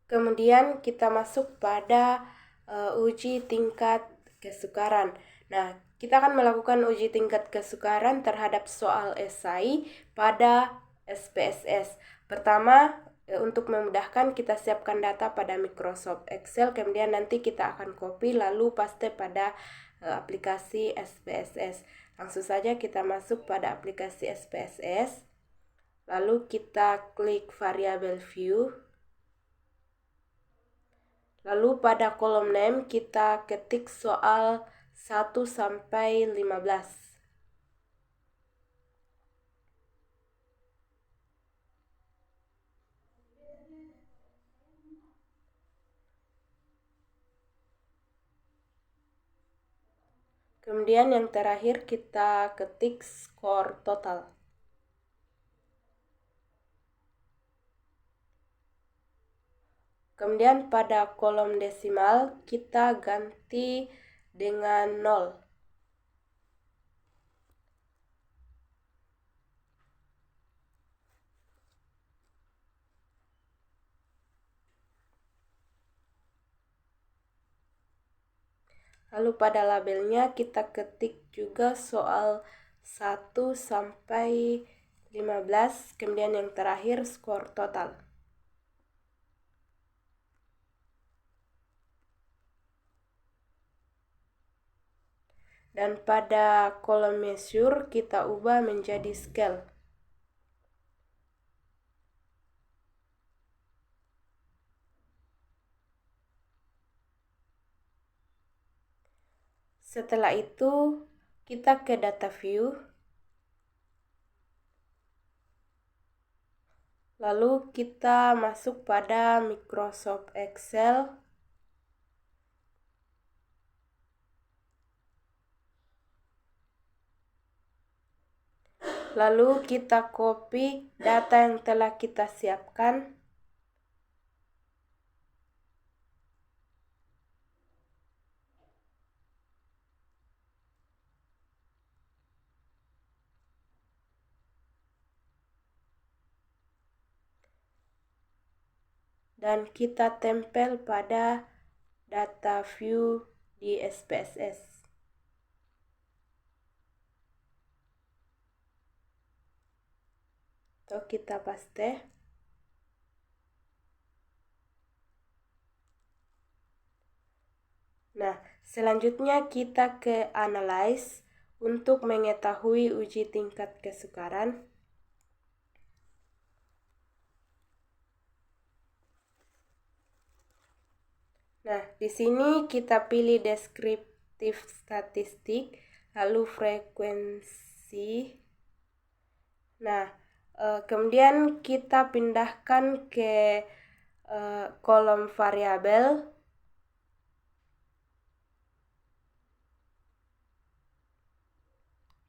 Kemudian kita masuk pada uji tingkat kesukaran. Nah, kita akan melakukan uji tingkat kesukaran terhadap soal esai pada SPSS. Pertama, untuk memudahkan kita siapkan data pada Microsoft Excel, kemudian nanti kita akan copy lalu paste pada aplikasi SPSS. Langsung saja kita masuk pada aplikasi SPSS. Lalu kita klik variabel view. Lalu pada kolom name kita ketik soal 1 sampai 15. Kemudian yang terakhir kita ketik skor total. Kemudian pada kolom desimal kita ganti dengan 0. Lalu pada labelnya kita ketik juga soal 1 sampai 15, kemudian yang terakhir skor total. Dan pada kolom measure kita ubah menjadi scale. Setelah itu kita ke data view. Lalu kita masuk pada Microsoft Excel. Lalu kita copy data yang telah kita siapkan. Dan kita tempel pada data view di SPSS. Atau kita paste. Nah, selanjutnya kita ke analyze untuk mengetahui uji tingkat kesukaran. Nah, di sini kita pilih deskriptif statistik, lalu frekuensi. Nah, kemudian kita pindahkan ke kolom variabel.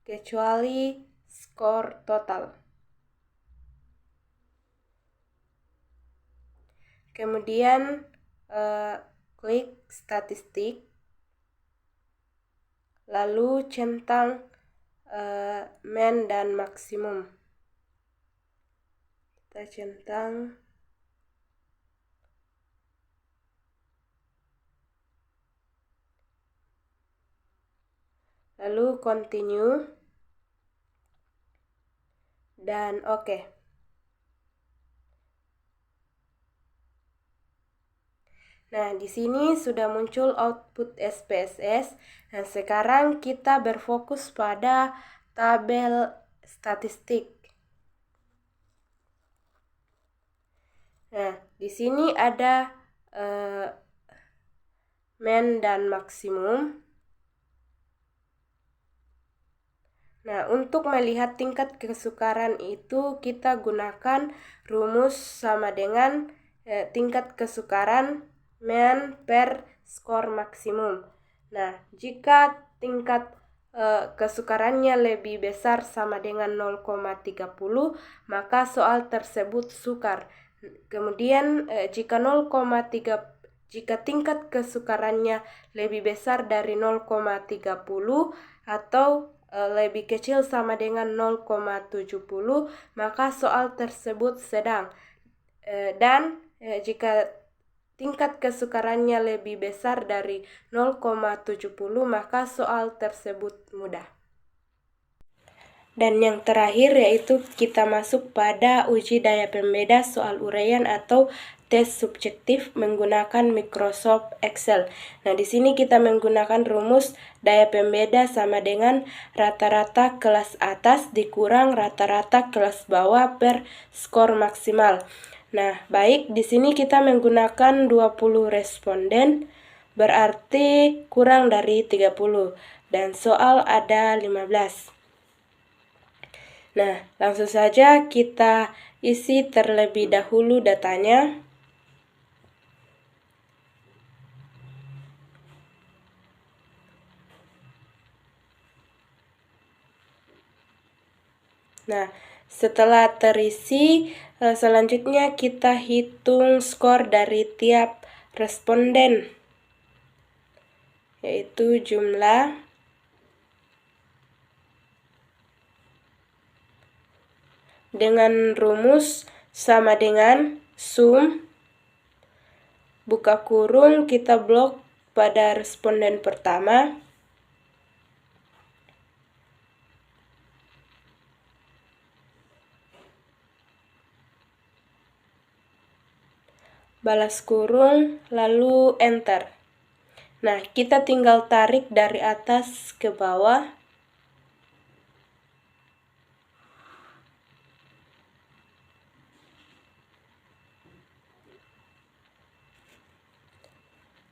Kecuali skor total. Kemudian klik statistik, lalu centang min dan maksimum. Kita centang. Lalu continue. Dan oke. Nah, di sini sudah muncul output SPSS. Dan sekarang kita berfokus pada tabel statistik. Nah, di sini ada min dan maksimum. Nah, untuk melihat tingkat kesukaran itu kita gunakan rumus sama dengan tingkat kesukaran min per skor maksimum. Nah, jika tingkat kesukarannya lebih besar sama dengan 0,30, maka soal tersebut sukar. Kemudian jika tingkat kesukarannya lebih besar dari 0,30 atau lebih kecil sama dengan 0,70, maka soal tersebut sedang. Dan jika tingkat kesukarannya lebih besar dari 0,70, maka soal tersebut mudah. Dan yang terakhir yaitu kita masuk pada uji daya pembeda soal uraian atau tes subjektif menggunakan Microsoft Excel. Nah, di sini kita menggunakan rumus daya pembeda sama dengan rata-rata kelas atas dikurang rata-rata kelas bawah per skor maksimal. Nah, baik, di sini kita menggunakan 20 responden, berarti kurang dari 30, dan soal ada 15. Nah, langsung saja kita isi terlebih dahulu datanya. Nah, setelah terisi, selanjutnya kita hitung skor dari tiap responden, yaitu jumlah dengan rumus sama dengan sum, buka kurung, kita blok pada responden pertama, balas kurung, lalu enter. Nah, kita tinggal tarik dari atas ke bawah.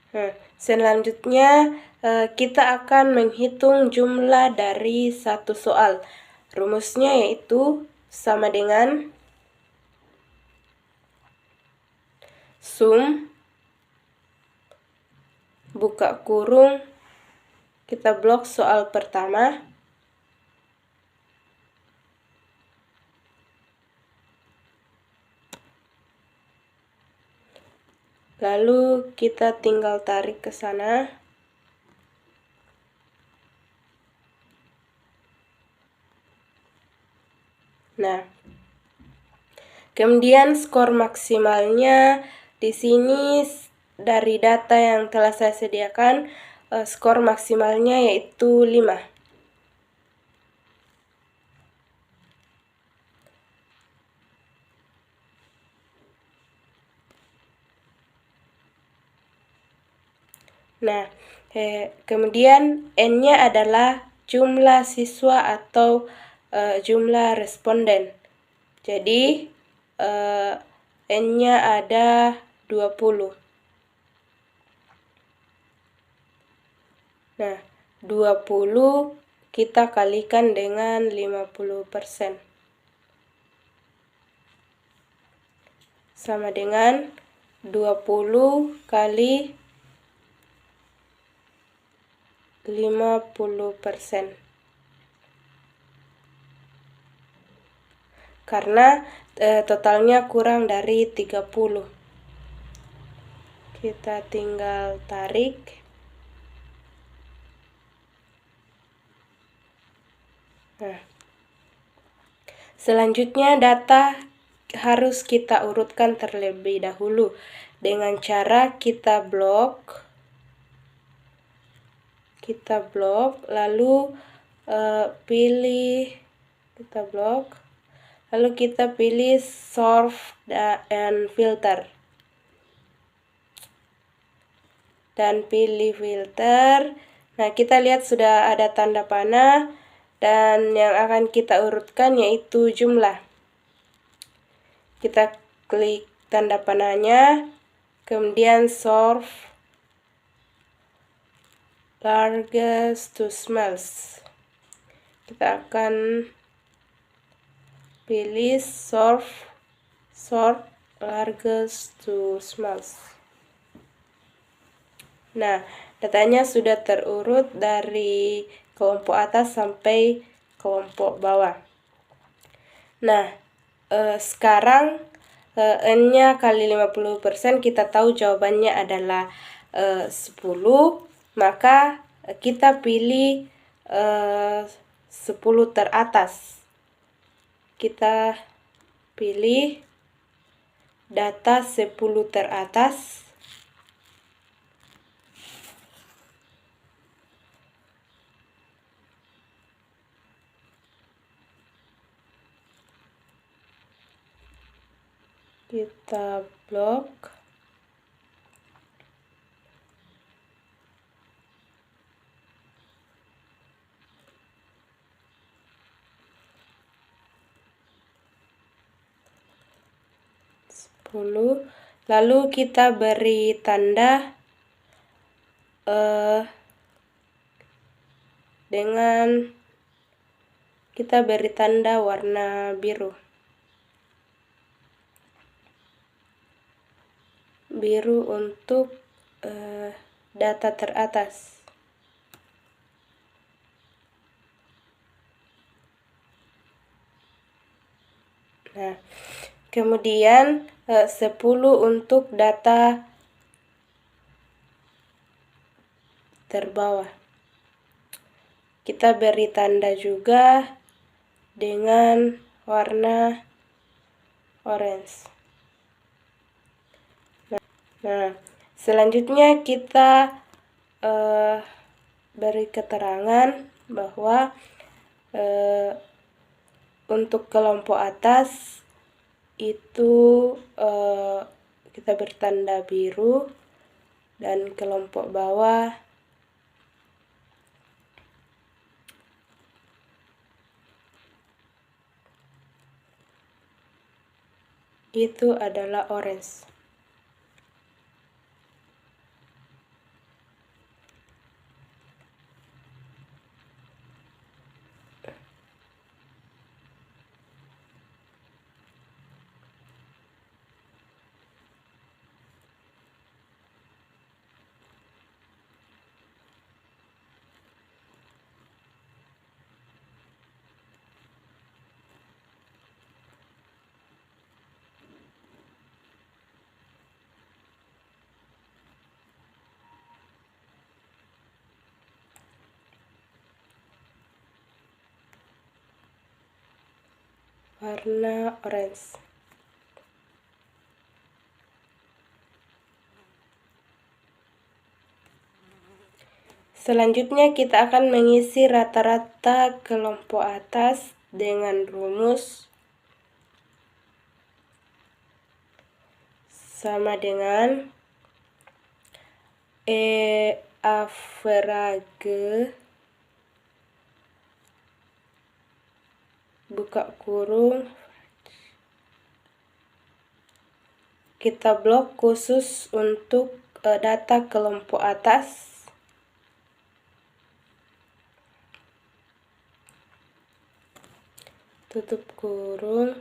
Nah, selanjutnya kita akan menghitung jumlah dari satu soal. Rumusnya yaitu sama dengan sum, buka kurung, kita blok soal pertama, lalu kita tinggal tarik ke sana. Nah, kemudian skor maksimalnya di sini dari data yang telah saya sediakan, skor maksimalnya yaitu 5. Nah, kemudian N-nya adalah jumlah siswa atau jumlah responden. Jadi, N-nya ada 20. Nah, 20 kita kalikan dengan 50%. Sama dengan 20 kali 50%. Karena totalnya kurang dari 30. Kita tinggal tarik. Nah, selanjutnya data harus kita urutkan terlebih dahulu dengan cara kita blok, lalu kita pilih sort dan filter, dan pilih filter. Nah, kita lihat sudah ada tanda panah, dan yang akan kita urutkan yaitu jumlah. Kita klik tanda panahnya, kemudian sort largest to smallest. Kita akan pilih sort largest to smallest. Nah, datanya sudah terurut dari kelompok atas sampai kelompok bawah. Nah, sekarang N-nya kali 50%, kita tahu jawabannya adalah 10, maka kita pilih 10 teratas. Kita pilih data 10 teratas. kita blok. Lalu kita beri tanda warna biru. Biru untuk data teratas. Nah, kemudian 10 untuk data terbawah. Kita beri tanda juga dengan warna orange. Nah, selanjutnya kita beri keterangan bahwa untuk kelompok atas itu kita bertanda biru, dan kelompok bawah itu adalah orange. Warna orange. Selanjutnya kita akan mengisi rata-rata kelompok atas dengan rumus sama dengan average buka kurung, kita blok khusus untuk data kelompok atas, tutup kurung,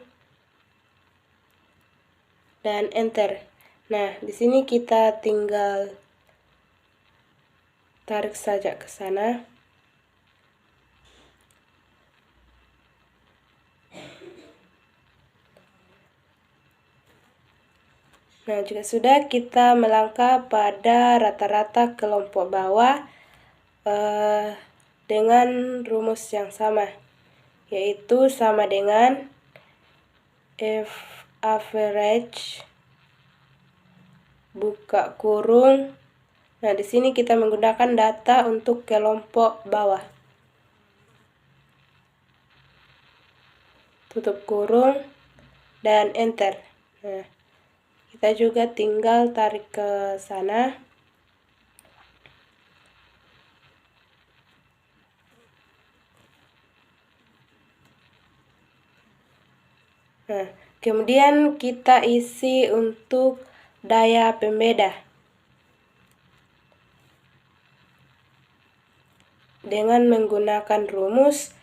dan enter. Nah, di sini kita tinggal tarik saja ke sana. Nah, jika sudah, kita melangkah pada rata-rata kelompok bawah dengan rumus yang sama, yaitu sama dengan average buka kurung. Nah, di sini kita menggunakan data untuk kelompok bawah. Tutup kurung dan enter. Nah, kita juga tinggal tarik ke sana. Nah, kemudian kita isi untuk daya pembeda dengan menggunakan rumus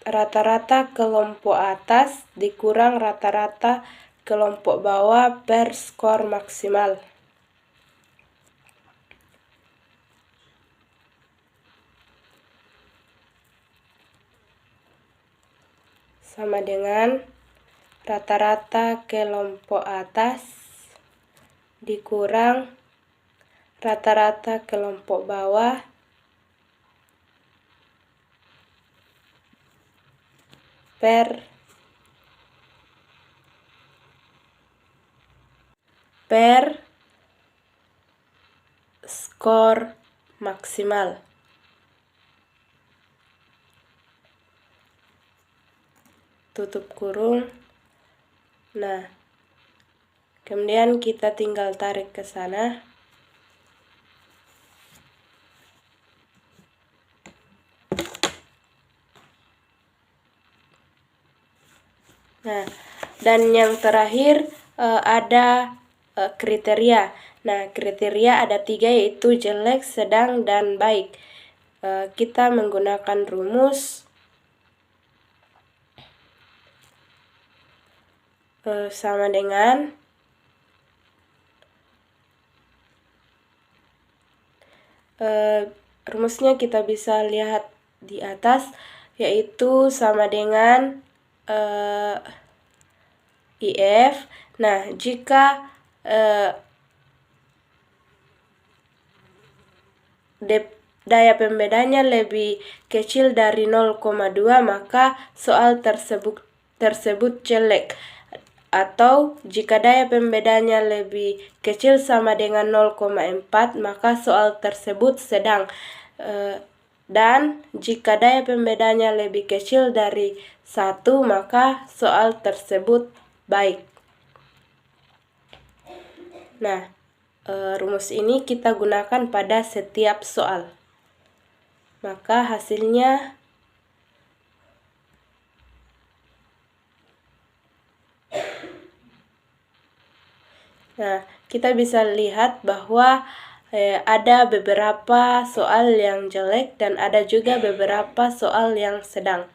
rata-rata kelompok atas dikurang rata-rata kelompok bawah per skor maksimal. Sama dengan rata-rata kelompok atas dikurang rata-rata kelompok bawah per skor maksimal. Tutup kurung Nah, kemudian kita tinggal tarik ke sana. Nah, dan yang terakhir ada kriteria. Nah, kriteria ada 3, yaitu jelek, sedang, dan baik. Kita menggunakan rumus sama dengan rumusnya kita bisa lihat di atas, yaitu sama dengan IF. Nah, jika daya pembedanya lebih kecil dari 0,2, maka soal tersebut jelek. Atau jika daya pembedanya lebih kecil sama dengan 0,4, maka soal tersebut sedang. Dan jika daya pembedanya lebih kecil dari 1, maka soal tersebut baik. Nah, rumus ini kita gunakan pada setiap soal. Maka hasilnya kita bisa lihat bahwa ada beberapa soal yang jelek dan ada juga beberapa soal yang sedang.